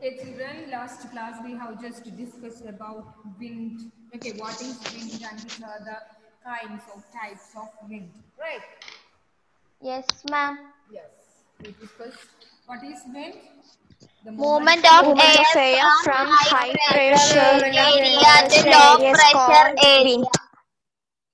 Okay, children, last class we have just discussed about wind. Okay, what is wind and which are the kinds of types of wind, right? Yes, ma'am. Yes, we discussed what is wind. The Movement of air from high pressure area to low pressure area.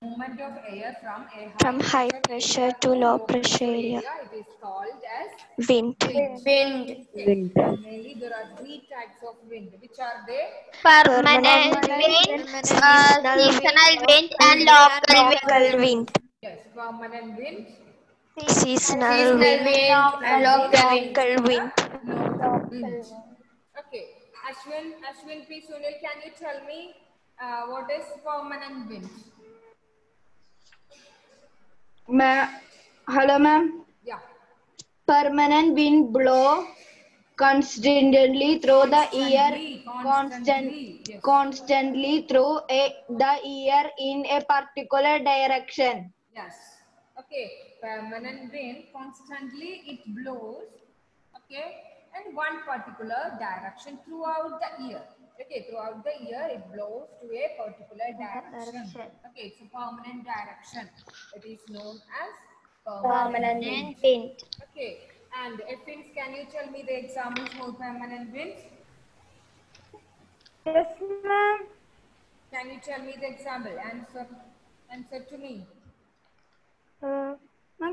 movement of air from a From high pressure to low pressure area. It is called as Wind. wind. Okay. And mainly there are three types of wind. Which are they? Permanent wind, seasonal wind, and local wind. Yes, permanent wind, Seasonal wind and local wind. local wind. Okay, Ashwin P. Sunil, can you tell me what is permanent wind? Hello, ma'am. Yeah. Permanent wind blow constantly through the air, constantly through the air in a particular direction. Yes. Okay. Permanent wind constantly it blows. Okay, in one particular direction throughout the year. Okay, throughout the year it blows to a particular direction. Okay, it's a permanent direction. It is known as permanent wind. Okay, and Effins, can you tell me the examples for permanent wind? Yes, ma'am. Can you tell me the example? Answer to me. Ma'am,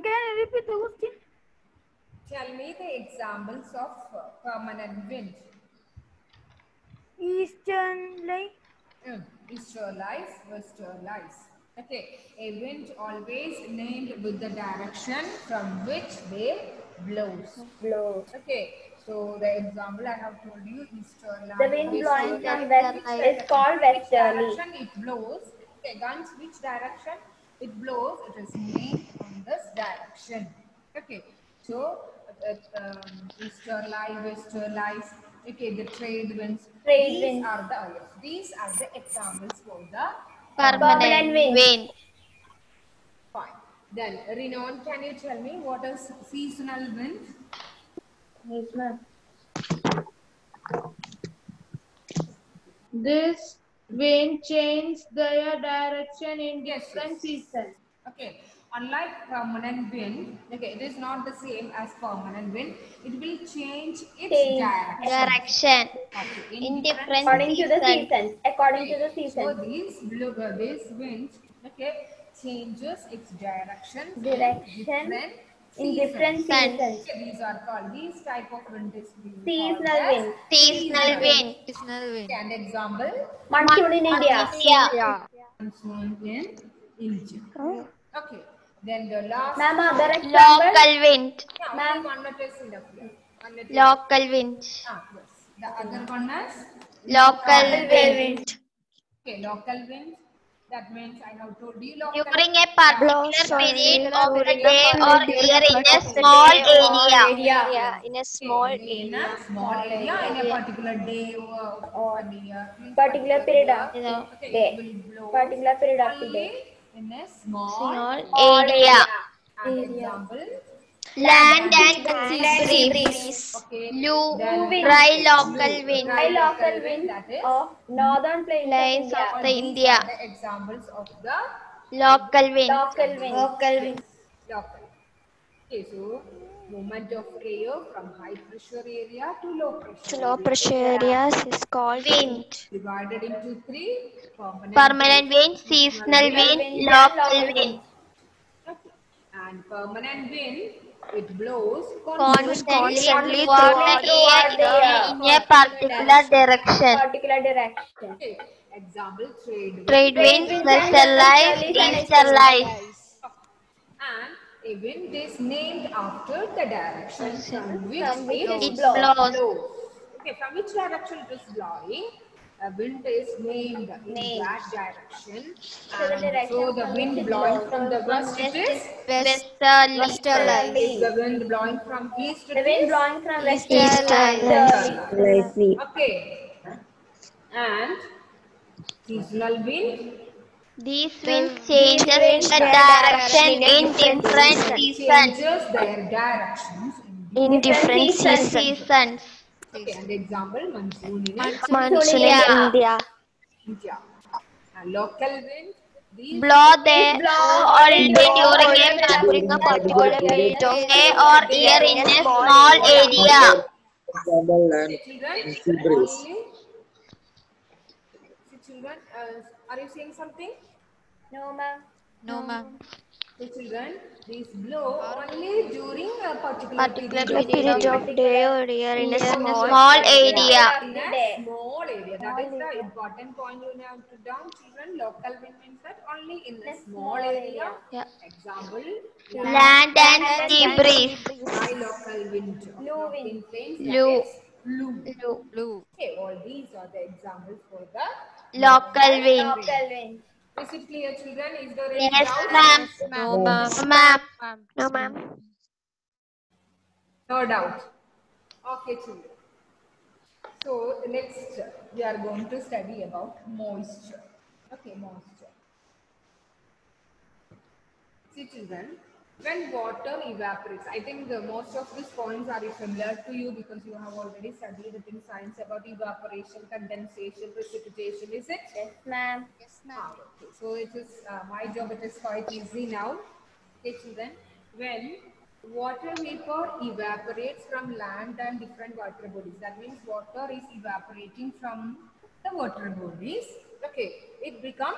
can you repeat the question? Tell me the examples of permanent wind. Easterly. Easterlies, westerlies. Okay, a wind always named with the direction from which they blows. Okay, so the example I have told you, easterly. The wind blowing from west is called westerly. Which direction it blows? Okay, guns, which direction it blows? It is named on this direction. Okay, so easterly, westerlies. Okay, the trade winds. These are the examples for the Permanent wind. Fine. Then, Renown, can you tell me what is seasonal wind? Yes, ma'am. This wind changes their direction in different seasons. Okay. Unlike permanent wind, okay, it is not the same as permanent wind. It will change its direction. Okay. In different According to the seasons. So these winds, okay, changes its direction in different seasons. Okay, these are called, these type of wind is Seasonal wind. Seasonal wind. Okay, and example? Monsoon in India. Monsoon in India. Okay. Then the last Ma'am, Local wind. ma'am, one letter is enough here. One letter. Local wind. Yes. The other one is Local wind. okay, local wind. That means I have told you local. During a particular period of the day or year in a small area. In a small In a small area, in a particular day or a year. Particular period of Okay, day. it will blow Particular period of the only day. in a small Area. and example. Land and sea breeze. Okay. Dry local wind. High local wind That is of northern plains Plains of of India. the India. the examples of the Local wind. Local wind. local. Okay, so movement of air from high pressure area to low pressure. low pressure areas is called Wind. Divided into three: Permanent wind, seasonal wind, local wind. Okay. And permanent wind, it blows Constantly throughout the year in a particular direction. Okay. Example: trade Trade winds, westerlies, easterlies. And a wind is named after the direction from which It it blows. Okay, from which direction it is blowing? A wind is named in that direction. And so the wind blowing from the west it is Westerly. Is the wind blowing from east it The wind is blowing from west easterly. Okay. And seasonal wind. These winds changes the direction in different seasons. Changes their directions in different seasons. Seasons. Okay, and example monsoon in Monsoon in India. India. And local wind. These Blow only during a During a particular period of day or year in a small area. Example, land children sea breeze. only. So children, are you saying something? No, ma'am. No, ma'am. So children, these blow only during a particular Particular period period of day or year in a small small area. area. in a small area. That is the important point you have to down, children. Local wind means that only in a small area. Yeah. Example, Land and sea breeze. high local wind. In plains, that Lu. is Lu. Lu. Okay, all these are the examples for the Local wind. Wind. Is it clear, children? Is there any Yes, doubt? ma'am. No, Ma'am. No, ma'am. No doubt. Okay, children. So next we are going to study about moisture. Okay, moisture. See, children, when water evaporates, I think most of these points are familiar to you because you have already studied it in science about evaporation, condensation, precipitation. Is it? Yes, ma'am. Okay. So it is my job. It is quite easy now. Okay, children. When water vapor evaporates from land and different water bodies, that means water is evaporating from the water bodies. Okay, it become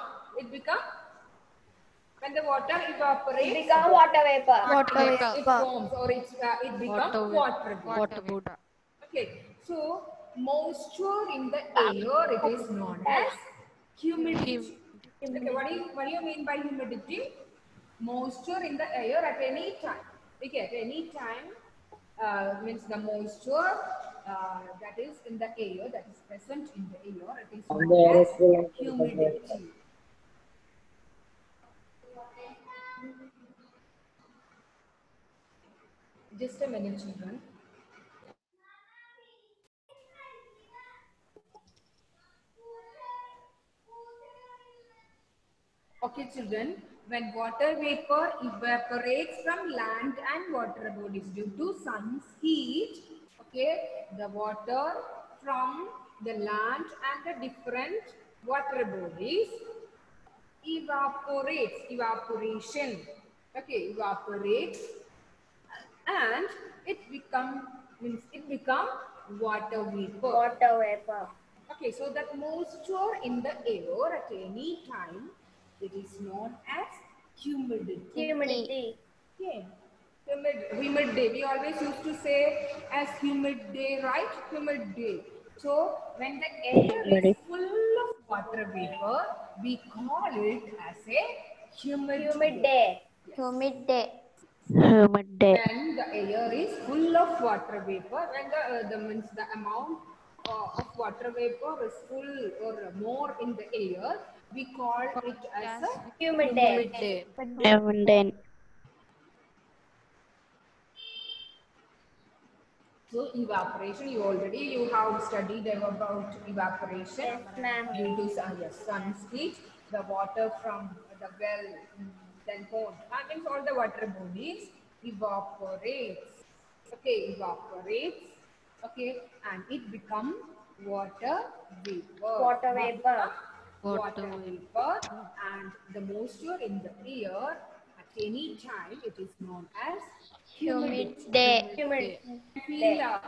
when the water evaporates, Become water vapor. it forms or it becomes water vapor. Okay, so moisture in the air, it is known as humidity. Okay, what do you mean by humidity? Moisture in the air at any time. Okay, at any time means the moisture that is in the air, that is present in the air, it is known as humidity. Just a minute, children. Okay, children, when water vapor evaporates from land and water bodies due to sun's heat, okay, the water from the land and the different water bodies evaporation, okay, evaporates, and it become water vapor. Water vapor. Okay, so that moisture in the air at any time, it is known as humidity. Humidity. Okay. Humid day. We always used to say as humid day, right? Humid day. So when the air is full of water vapor, we call it as a humid day. Humid day. Humid day. When the air is full of water vapor, when the amount of water vapor is full or more in the air, we call it as a Humid day. Humid. So evaporation, you have studied about evaporation. Yes, ma'am. Due to sun's heat, the water from the well, then pond, and means all the water bodies evaporates. Okay, evaporates. Okay, and it becomes water vapor. Water vapor. Water vapor, and the moisture in the air at any time, it is known as humidity. Humid. Feel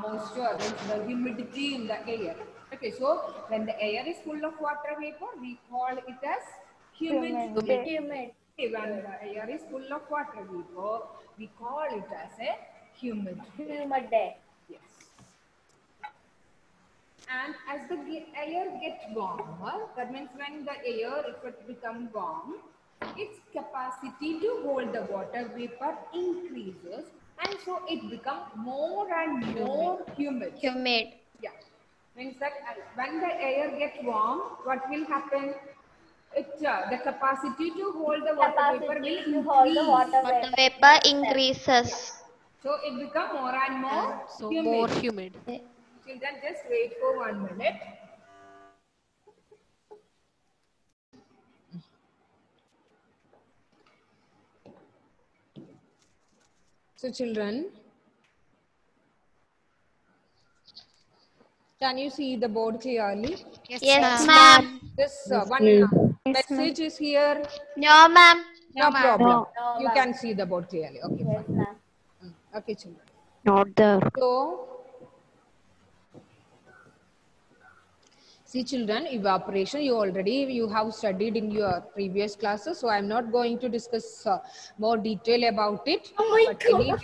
moisture, the humidity in the air. Okay, so when the air is full of water vapor, we call it as humid. Humid. Okay, when the air is full of water vapor, we call it as a humid. Humid day. Yes. And as the air gets warmer, that means when the air, if it becomes warm, its capacity to hold the water vapor increases, and so it becomes more and more humid. Humid. Yeah. Means that when the air gets warm, what will happen? The capacity to hold the water vapor will increase. Water vapor increases. So it becomes more and more humid. More humid. Children, just wait for 1 minute. So children, Can you see the board clearly? Yes, ma'am. This one message is here. No, ma'am. No problem. No. You can see the board clearly. Okay, fine. Okay, children. Not there. So, see children, evaporation you have studied in your previous classes, so I am not going to discuss more detail about it. But anyway,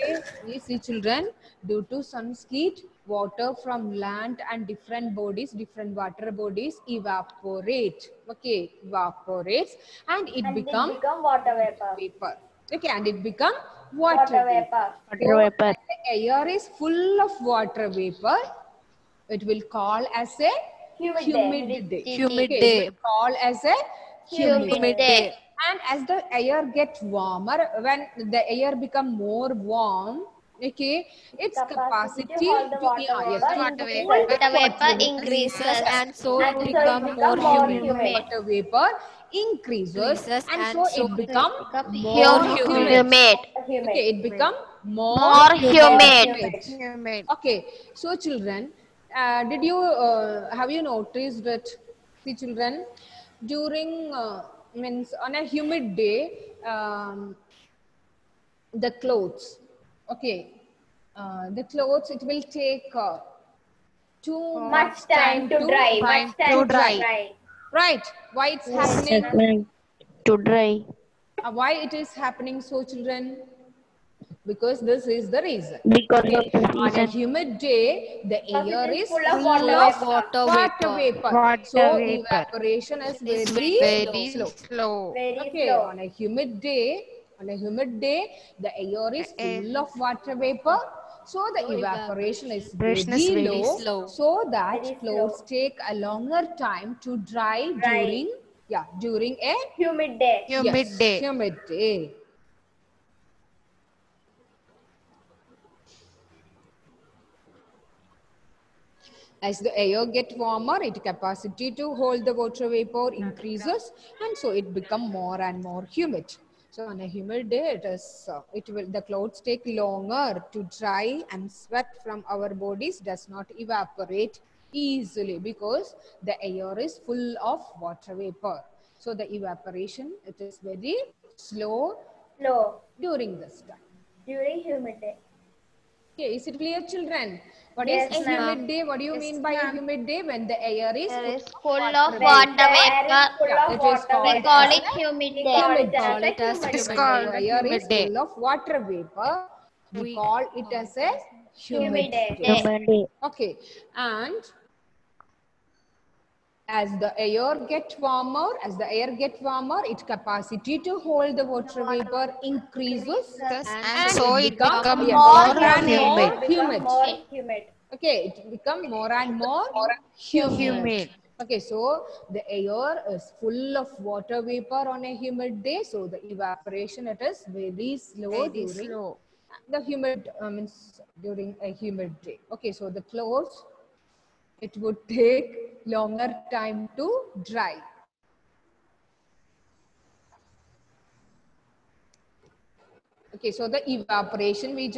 you see children, due to sun's heat, water from land and different water bodies evaporate. Okay, evaporates and it become water vapor. Okay, and it become water vapor. Water vapor. When the air is full of water vapor, it will call as a humid day. Humid Okay, day. it will call as a Humid day. And as the air gets warmer, when the air become more warm, okay, its capacity to Water vapor increases and so it becomes more humid. water vapor increases and so it become More humid. okay, it become More humid. Okay, so children, did you have you noticed that the children during means on a humid day the clothes, okay, the clothes, it will take too Much time to dry. Much time to dry. right? Why it's happening? Yes, ma'am. To dry. Why it is happening so children? Because this is the reason. Because of the On a season. humid day, the air is full of full water of water vapor. Water So vapor. evaporation is very slow. Very Okay, slow. on a humid day, the air is full of water vapor. So the evaporation is very low, so that clothes take a longer time to dry during a Humid day. humid day. As the air gets warmer, its capacity to hold the water vapor increases, and so it becomes more and more humid. So on a humid day, the clothes take longer to dry, and sweat from our bodies does not evaporate easily because the air is full of water vapor. So the evaporation, it is very slow Slow. during this time. During humid day. Okay, is it clear, children? What Yes, is a ma'am. humid day? What do you mean by a humid day? When the air is There is full of water vapor. it is called We call it humid day. It is called the air is full of water vapor. We call it as a humid day. Humid day. Okay, and as the air gets warmer, its capacity to hold the water vapor increases, And so it become becomes more more and more humid. humid. More humid. Okay, it become more and more humid. Okay, so the air is full of water vapor on a humid day, so the evaporation, it is very slow during the humid means during a humid day. Okay, so the clothes, it would take longer time to dry. Okay, so the evaporation we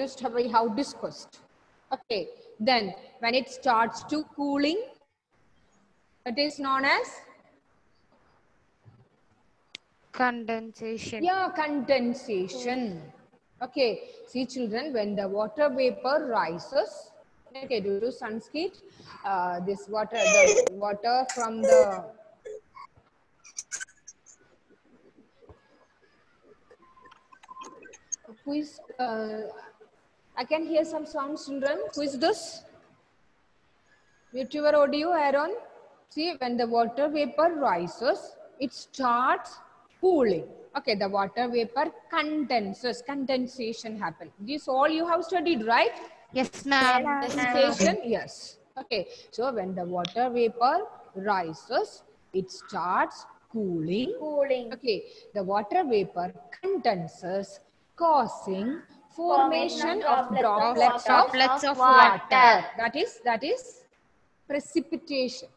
have discussed. Okay, then when it starts to cooling, it is known as Condensation. yeah, condensation. Okay, see children, when the water vapor rises, okay, due to sun's heat, the water from the who is I can hear some sounds, children. Who is this? Mute your audio, Aaron. See, when the water vapor rises, it starts cooling. Okay, the water vapor condenses. Condensation happens. This all you have studied, right? Yes, ma'am. Condensation, yes. Okay, so when the water vapor rises, it starts cooling. Okay, the water vapor condenses, causing formation of droplets of water. That is precipitation.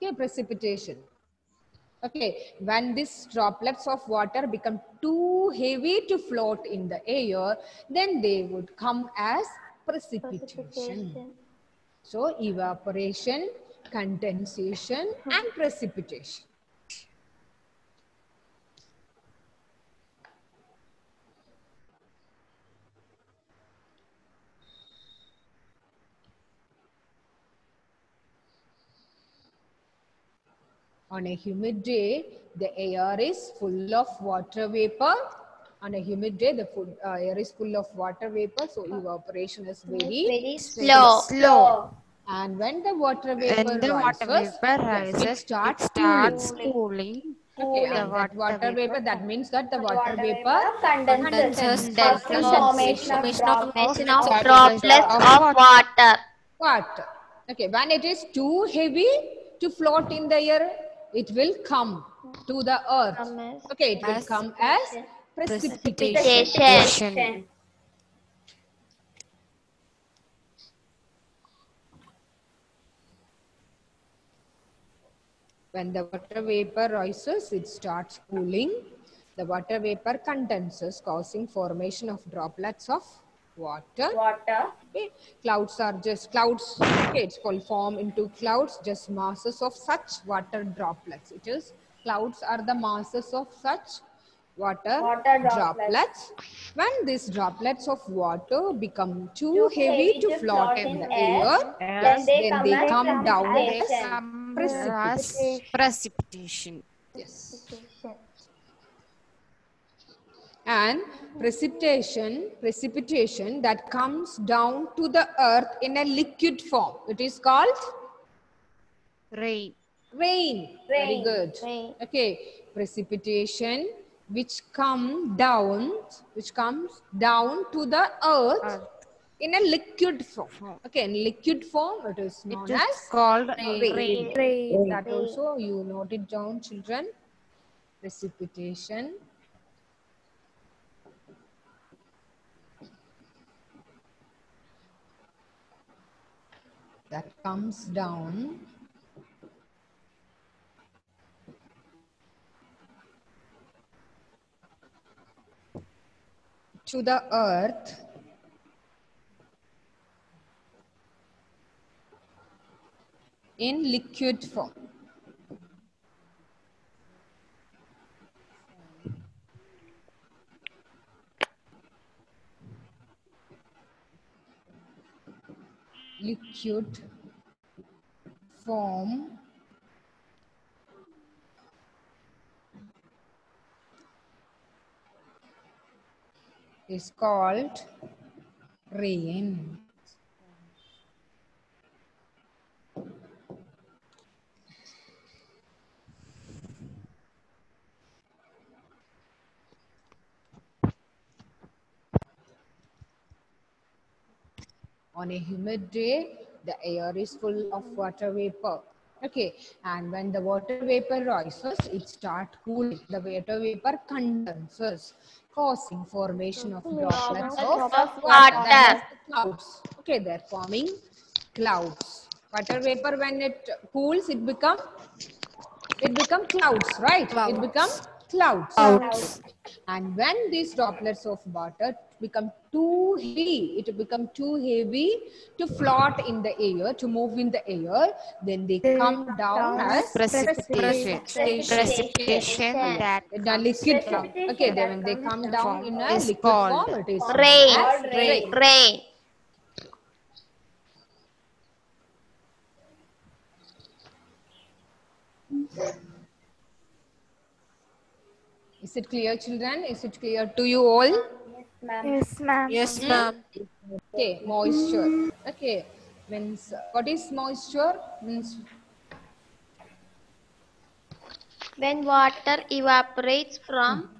Okay, precipitation. Okay, when these droplets of water become too heavy to float in the air, then they would come as precipitation. So evaporation, condensation, and precipitation. On a humid day, the air is full of water vapor. On a humid day, the air is full of water vapor, so evaporation is very slow. Slow. And when the water vapor When the water rises, vapor yes, rises, it starts starts cooling. cooling. Okay, The and that water vapor, that means that the water vapor Condenses, condenses, causing formation of Formation droplets of droplets of water. water. Okay, when it is too heavy to float in the air, it will come to the earth. Okay, it will as come as precipitation. Precipitation. When the water vapor rises, it starts cooling. The water vapor condenses, causing formation of droplets of water. Okay. Clouds are just clouds. Okay, it's called form into clouds, just masses of such water droplets. It is clouds are the masses of such water droplets. When these droplets of water become too heavy to float in the air, Then they come down as precipitation. precipitation. yes. And precipitation that comes down to the earth in a liquid form. It is called Rain. rain. Very Rain. good. Okay, precipitation which comes down to the earth in a liquid form. Okay, in liquid form it is known It is as called rain. rain. That also you note it down, children. Precipitation. That comes down to the earth in liquid form. Liquid form is called rain. On a humid day, the air is full of water vapor. Okay, and when the water vapor rises, it starts cooling. The water vapor condenses, causing formation of droplets of water. That is the clouds. Okay, they're forming clouds. Water vapor, when it cools, it become clouds, right? It become clouds. And when these droplets of water become too heavy, to float in the air, to move in the air, then they come down as Precipitation. Precipitation that in a liquid form. Okay, then when they come down in a is liquid called form, it is Rain. known as rain. Rain. Is it clear, children? Is it clear to you all? Yes, ma'am. Yes, ma'am. Okay, moisture. Okay, means what is moisture? Means When water evaporates from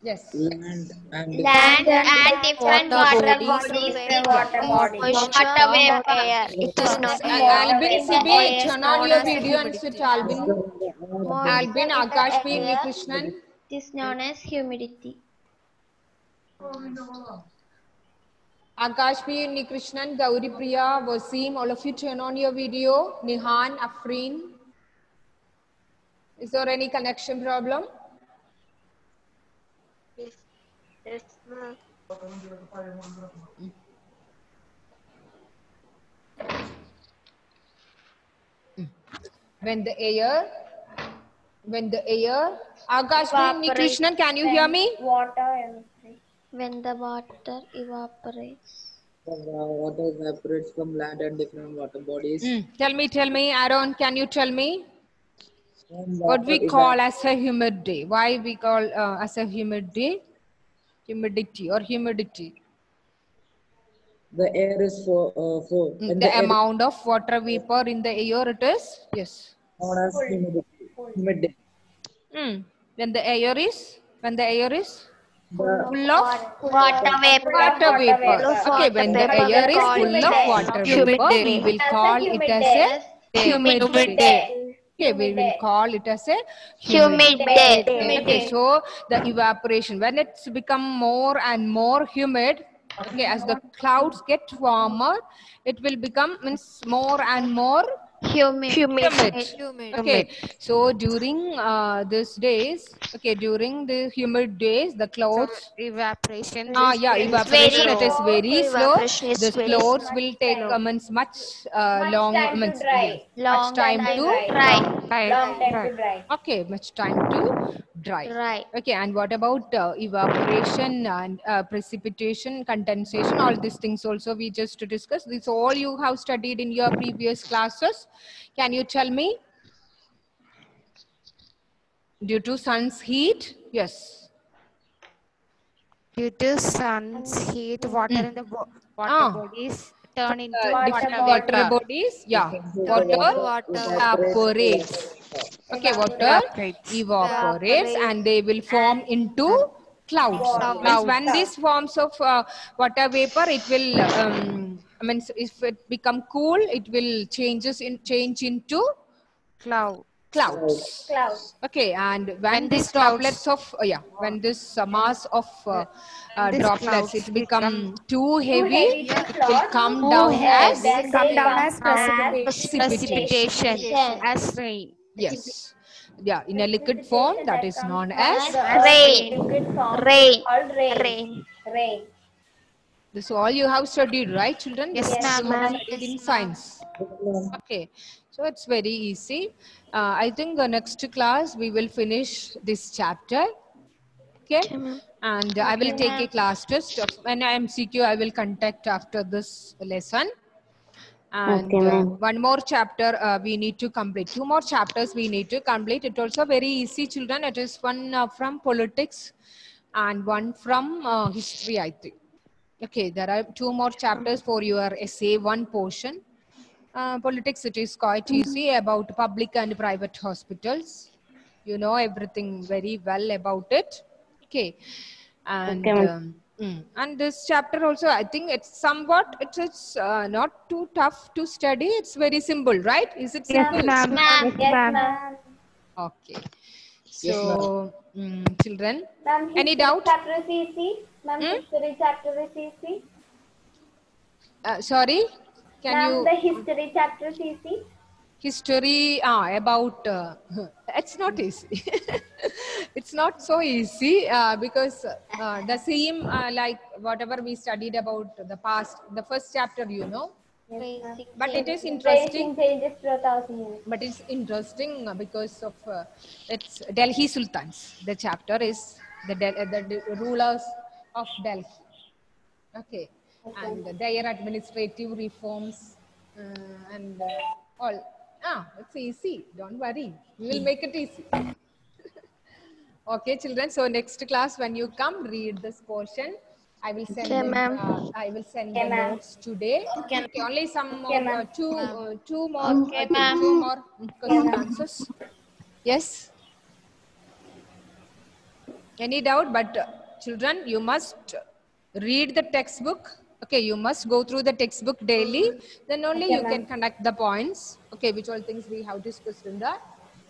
yes. Land and land and different water bodies bodies Moisture water in the vapor. air. It is not Albin, Sibi, It turn on your video and switch Albin. Albin, Akash, P. Krishnan. is known as humidity. Akash P. Krishnan, Gauri Priya, Wasim, all of you turn on your video. Nihan, Afreen. Is there any connection problem? when the air, Akash, Krishnan, can you hear me? When the water evaporates. Water evaporates from land and different water bodies. Tell me, Aaron, can you tell me? When What we water call as a humidity. Why we call as a humidity? Humidity or humidity. The air is full. The amount of water vapor in the air, it is? Yes. Known as humidity. When the air is? Full of Water vapor. water vapor. Okay, when the air is full of water vapor, we will call it as a humidity. Okay, we will call it as a humidity. Okay, so the evaporation, when it's become more and more humid, okay, as the clouds get warmer, it will become more and more humid. Okay, so during these days, okay, during the humid days, the clouds Evaporation. evaporation, it is very slow. Evaporation is The very clouds will take much time to dry. okay, much time to dry. Okay, and what about evaporation and precipitation, condensation, all these things also we just discussed. This all you have studied in your previous classes. Can you tell me? Due to sun's heat? Yes. Due to sun's heat, water in the water bodies turn into Different water bodies. Yeah. Water evaporates. Okay, water evaporates and they will form into clouds. Means when these forms of water vapor, it will if it become cool, it will change into clouds. Okay, and when these droplets of when this mass of droplets it become too heavy, it will come down as precipitation. as rain. Yes. Yeah, in a liquid form that is known as Rain. this. All you have studied, right, children? Yes, This ma'am. you have studied in science. Okay, so it's very easy. I think the next class we will finish this chapter. Okay, and I will take a class test. When MCQ, I will contact after this lesson. And one more chapter we need to complete. 2 more chapters we need to complete. It's also very easy, children. It is one from politics and one from history, I think. Okay, there are 2 more chapters for your essay 1 portion. Politics, it is quite easy, about public and private hospitals. You know everything very well about it. Okay, and and this chapter also, I think it's somewhat, it's not too tough to study. It's very simple, right? Is it simple? Yes, ma'am. Okay. So, children, any doubt? History chapter is easy. Sorry, can you? The history chapter is easy. History about it's not easy. It's not so easy because the same like whatever we studied about the past, the first chapter, you know. But it is interesting. Changes for 1,000 years. But it's interesting because of it's Delhi Sultans. The chapter is the rulers of Delhi. Okay, and their administrative reforms and all. It's easy. Don't worry. We will make it easy. Okay, children. So next class, when you come, read this portion. I will send I will send the notes today. Okay, only some more, two more question answers. Yes. Any doubt? But children, you must read the textbook. Okay, you must go through the textbook daily. Then only you can conduct the points. Okay, which all things we have discussed in the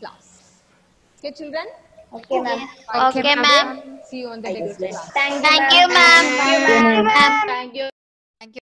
class. Okay, children. Okay, ma'am. Okay, ma'am. See you on the next class. Thank you, ma'am. Thank you.